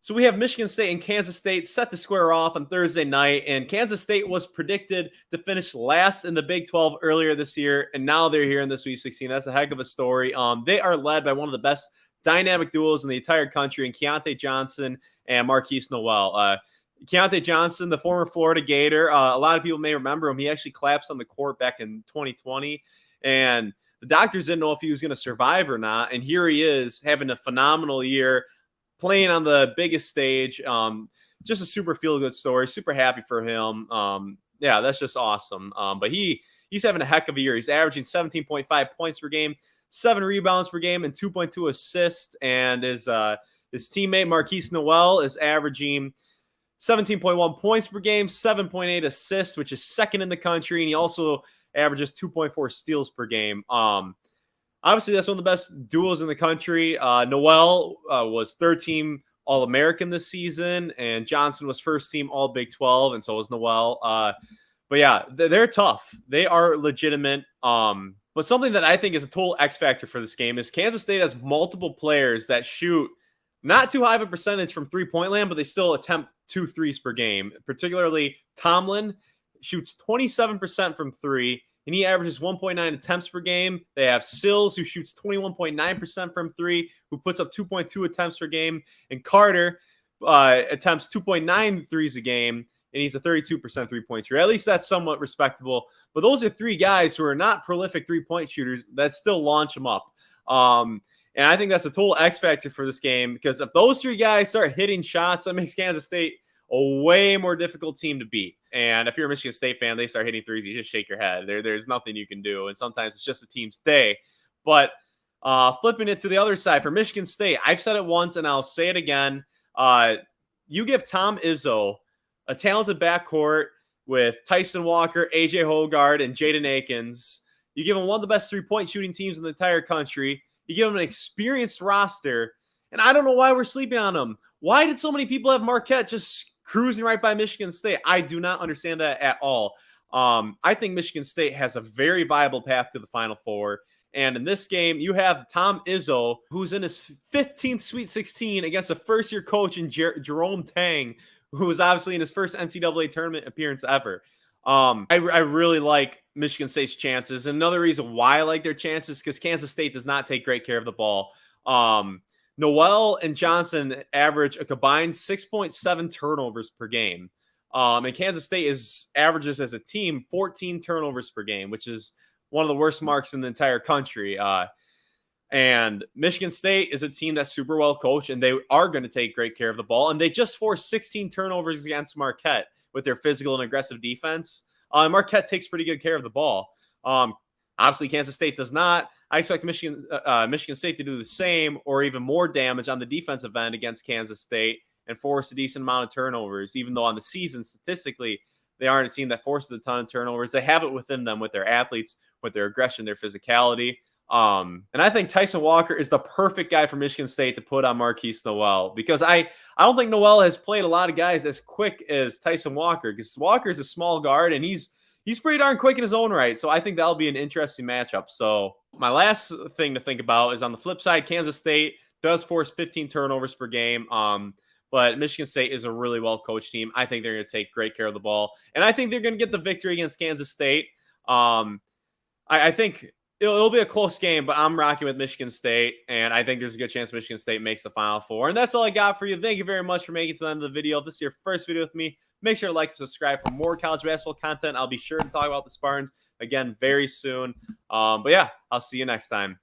So we have Michigan State and Kansas State set to square off on Thursday night, and Kansas State was predicted to finish last in the Big 12 earlier this year, and now they're here in the Sweet 16. That's a heck of a story. They are led by one of the best dynamic duos in the entire country, in Keyontae Johnson and Markquis Nowell. Keyontae Johnson, the former Florida Gator, a lot of people may remember him. He actually collapsed on the court back in 2020, and the doctors didn't know if he was going to survive or not, and here he is having a phenomenal year, playing on the biggest stage. Just a super feel-good story. Super happy for him. Yeah, that's just awesome. But he's having a heck of a year. He's averaging 17.5 points per game, 7 rebounds per game, and 2.2 assists. And his teammate Markquis Nowell is averaging 17.1 points per game, 7.8 assists, which is second in the country. And he also averages 2.4 steals per game. Obviously, that's one of the best duos in the country. Nowell was third-team All-American this season, and Johnson was first-team All-Big 12, and so was Nowell. But yeah, they're tough. They are legitimate. But something that I think is a total X factor for this game is Kansas State has multiple players that shoot not too high of a percentage from three-point land, but they still attempt 2 threes per game. Particularly, Tomlin shoots 27% from three, and he averages 1.9 attempts per game. They have Sills, who shoots 21.9% from three, who puts up 2.2 attempts per game. And Carter attempts 2.9 threes a game, and he's a 32% three-point shooter. At least that's somewhat respectable. But those are three guys who are not prolific three-point shooters that still launch them up. And I think that's a total X factor for this game, because if those three guys start hitting shots, that makes Kansas State a way more difficult team to beat. And if you're a Michigan State fan, they start hitting threes, you just shake your head. There's nothing you can do. And sometimes it's just the team's day. But flipping it to the other side, for Michigan State, I've said it once and I'll say it again. You give Tom Izzo a talented backcourt with Tyson Walker, AJ Hoggard, and Jaden Akins. You give him one of the best three-point shooting teams in the entire country. You give him an experienced roster. And I don't know why we're sleeping on him. Why did so many people have Marquette just cruising right by Michigan State? I do not understand that at all. I think Michigan State has a very viable path to the Final Four. And in this game, you have Tom Izzo, who's in his 15th Sweet 16 against a first-year coach in Jerome Tang, who was obviously in his first NCAA tournament appearance ever. I really like Michigan State's chances. And another reason why I like their chances is because Kansas State does not take great care of the ball. Nowell and Johnson average a combined 6.7 turnovers per game. And Kansas State averages as a team 14 turnovers per game, which is one of the worst marks in the entire country. And Michigan State is a team that's super well coached, and they are going to take great care of the ball. And they just forced 16 turnovers against Marquette with their physical and aggressive defense. Marquette takes pretty good care of the ball. Obviously, Kansas State does not. I expect Michigan State to do the same or even more damage on the defensive end against Kansas State and force a decent amount of turnovers, even though on the season, statistically, they aren't a team that forces a ton of turnovers. They have it within them with their athletes, with their aggression, their physicality. And I think Tyson Walker is the perfect guy for Michigan State to put on Markquis Nowell, because I don't think Nowell has played a lot of guys as quick as Tyson Walker, because Walker is a small guard and he's pretty darn quick in his own right. So I think that'll be an interesting matchup. So my last thing to think about is on the flip side, Kansas State does force 15 turnovers per game. But Michigan State is a really well-coached team. I think they're going to take great care of the ball. And I think they're going to get the victory against Kansas State. I think it'll be a close game, but I'm rocking with Michigan State. And I think there's a good chance Michigan State makes the Final Four. And that's all I got for you. Thank you very much for making it to the end of the video. If this is your first video with me, make sure to like and subscribe for more college basketball content. I'll be sure to talk about the Spartans again very soon. But yeah, I'll see you next time.